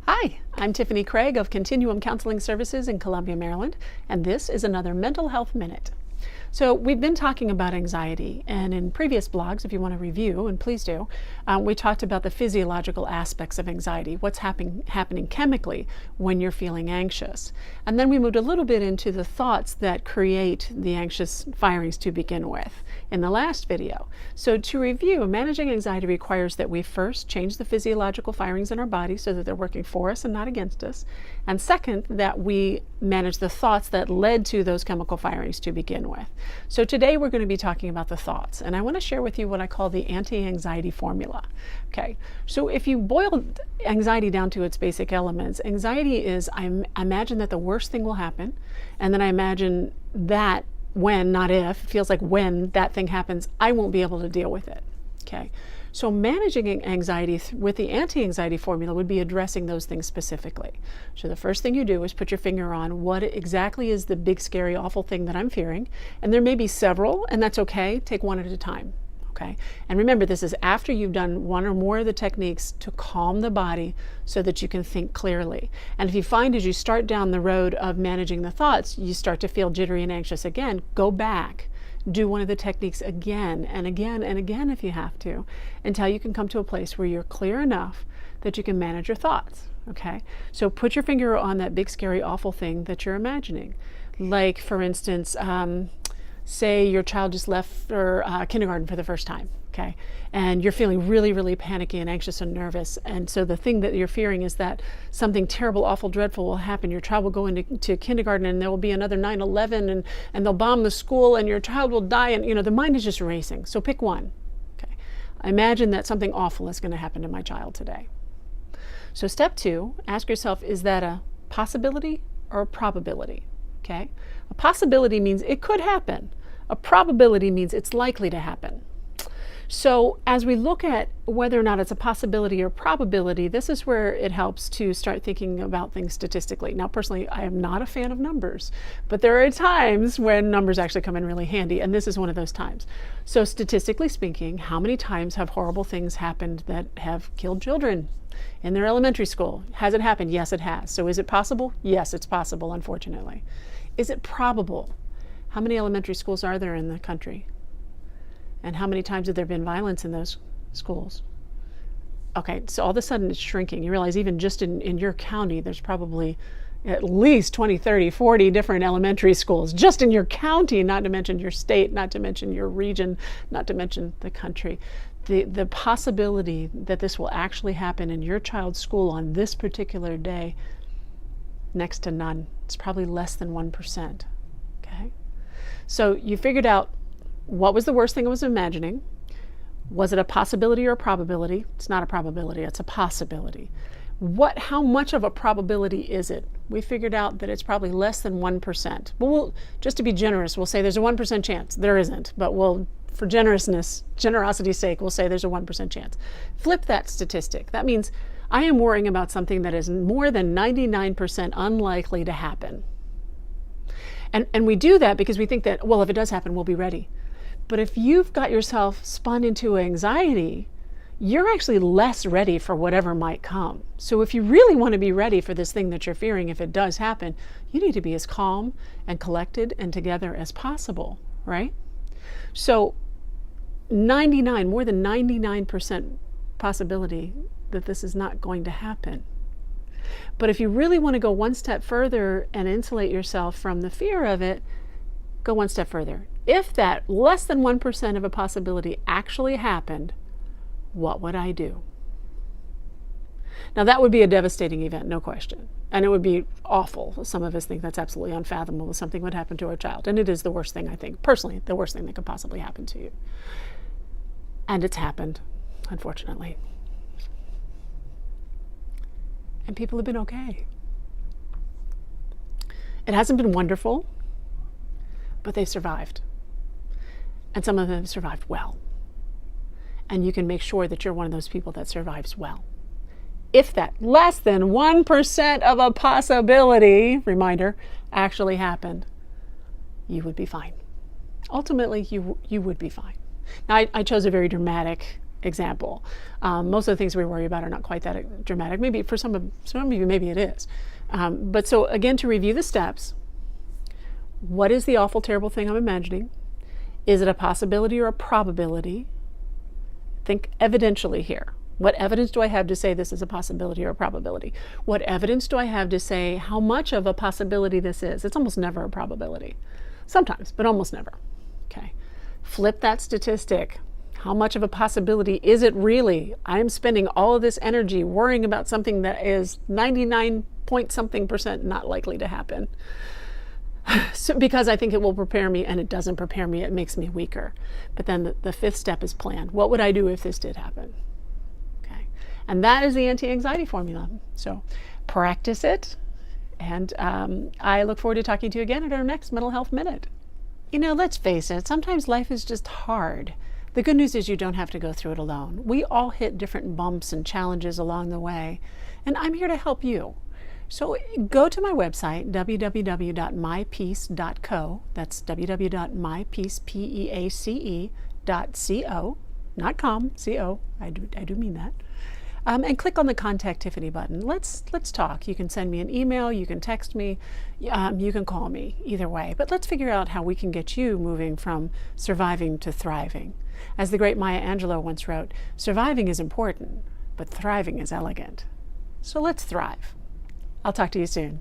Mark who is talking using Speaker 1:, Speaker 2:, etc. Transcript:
Speaker 1: Hi, I'm Tiffany Craig of Continuum Counseling Services in Columbia, Maryland, and this is another Mental Health Minute. So we've been talking about anxiety, and in previous blogs, if you want to review, and please do, we talked about the physiological aspects of anxiety, what's happening chemically when you're feeling anxious. And then we moved a little bit into the thoughts that create the anxious firings to begin with in the last video. So to review, managing anxiety requires that we first change the physiological firings in our body so that they're working for us and not against us. And second, that we manage the thoughts that led to those chemical firings to begin with. So today we're going to be talking about the thoughts, and I want to share with you what I call the anti-anxiety formula. Okay, so if you boil anxiety down to its basic elements, anxiety is I imagine that the worst thing will happen, and then I imagine that when, not if, it feels like when that thing happens, I won't be able to deal with it. Okay, so managing anxiety with the anti-anxiety formula would be addressing those things specifically. So the first thing you do is put your finger on what exactly is the big, scary, awful thing that I'm fearing. And there may be several, and that's okay. Take one at a time. Okay. And remember, this is after you've done one or more of the techniques to calm the body so that you can think clearly. And if you find as you start down the road of managing the thoughts, you start to feel jittery and anxious again, go back. Do one of the techniques again and again and again if you have to, until you can come to a place where you're clear enough that you can manage your thoughts. Okay, so put your finger on that big, scary, awful thing that you're imagining. Like, for instance, say your child just left for kindergarten for the first time. Okay, and you're feeling really, really panicky and anxious and nervous. And so the thing that you're fearing is that something terrible, awful, dreadful will happen. Your child will go into kindergarten and there will be another 9/11 and they'll bomb the school and your child will die. And, you know, the mind is just racing. So pick one. Okay, I imagine that something awful is going to happen to my child today. So step two, ask yourself, is that a possibility or a probability? Okay, a possibility means it could happen. A probability means it's likely to happen. So as we look at whether or not it's a possibility or probability, this is where it helps to start thinking about things statistically. Now, personally, I am not a fan of numbers, but there are times when numbers actually come in really handy, and this is one of those times. So statistically speaking, how many times have horrible things happened that have killed children in their elementary school? Has it happened? Yes, it has. So is it possible? Yes, it's possible, unfortunately. Is it probable? How many elementary schools are there in the country? And how many times have there been violence in those schools? Okay, so all of a sudden it's shrinking. You realize even just in your county, there's probably at least 20, 30, 40 different elementary schools, just in your county, not to mention your state, not to mention your region, not to mention the country. The possibility that this will actually happen in your child's school on this particular day, next to none. It's probably less than 1%. Okay? So you figured out what was the worst thing I was imagining. Was it a possibility or a probability? It's not a probability, it's a possibility. How much of a probability is it? We figured out that it's probably less than 1%. But just to be generous, we'll say there's a 1% chance. There isn't, but for generosity's sake, we'll say there's a 1% chance. Flip that statistic. That means I am worrying about something that is more than 99% unlikely to happen. And we do that because we think that, well, if it does happen, we'll be ready. But if you've got yourself spun into anxiety, you're actually less ready for whatever might come. So if you really want to be ready for this thing that you're fearing, if it does happen, you need to be as calm and collected and together as possible, right? So more than 99% possibility that this is not going to happen. But if you really want to go one step further and insulate yourself from the fear of it, go one step further. If that less than 1% of a possibility actually happened, what would I do? Now that would be a devastating event, no question. And it would be awful. Some of us think that's absolutely unfathomable. Something would happen to our child. And it is the worst thing, I think, personally, the worst thing that could possibly happen to you. And it's happened, unfortunately. And people have been okay. It hasn't been wonderful, but they've survived. And some of them have survived well. And you can make sure that you're one of those people that survives well. If that less than 1% of a possibility, reminder, actually happened, you would be fine. Ultimately, you would be fine. Now, I chose a very dramatic example. Most of the things we worry about are not quite that dramatic. Maybe for some of you, maybe it is. But so again, to review the steps, what is the awful, terrible thing I'm imagining? Is it a possibility or a probability? Think evidentially here. What evidence do I have to say this is a possibility or a probability? What evidence do I have to say how much of a possibility this is? It's almost never a probability. Sometimes, but almost never. Okay. Flip that statistic. How much of a possibility is it really? I'm spending all of this energy worrying about something that is 99 point something % not likely to happen. So, because I think it will prepare me, and it doesn't prepare me, it makes me weaker. But then the fifth step is plan. What would I do if this did happen? Okay. And that is the anti-anxiety formula. So practice it. And I look forward to talking to you again at our next Mental Health Minute. You know, let's face it, sometimes life is just hard. The good news is you don't have to go through it alone. We all hit different bumps and challenges along the way, and I'm here to help you. So go to my website, www.mypeace.co. That's www.mypeace.co, not com, co. I do mean that. And click on the Contact Tiffany button. Let's talk. You can send me an email, you can text me, you can call me, either way. But let's figure out how we can get you moving from surviving to thriving. As the great Maya Angelou once wrote, surviving is important, but thriving is elegant. So let's thrive. I'll talk to you soon.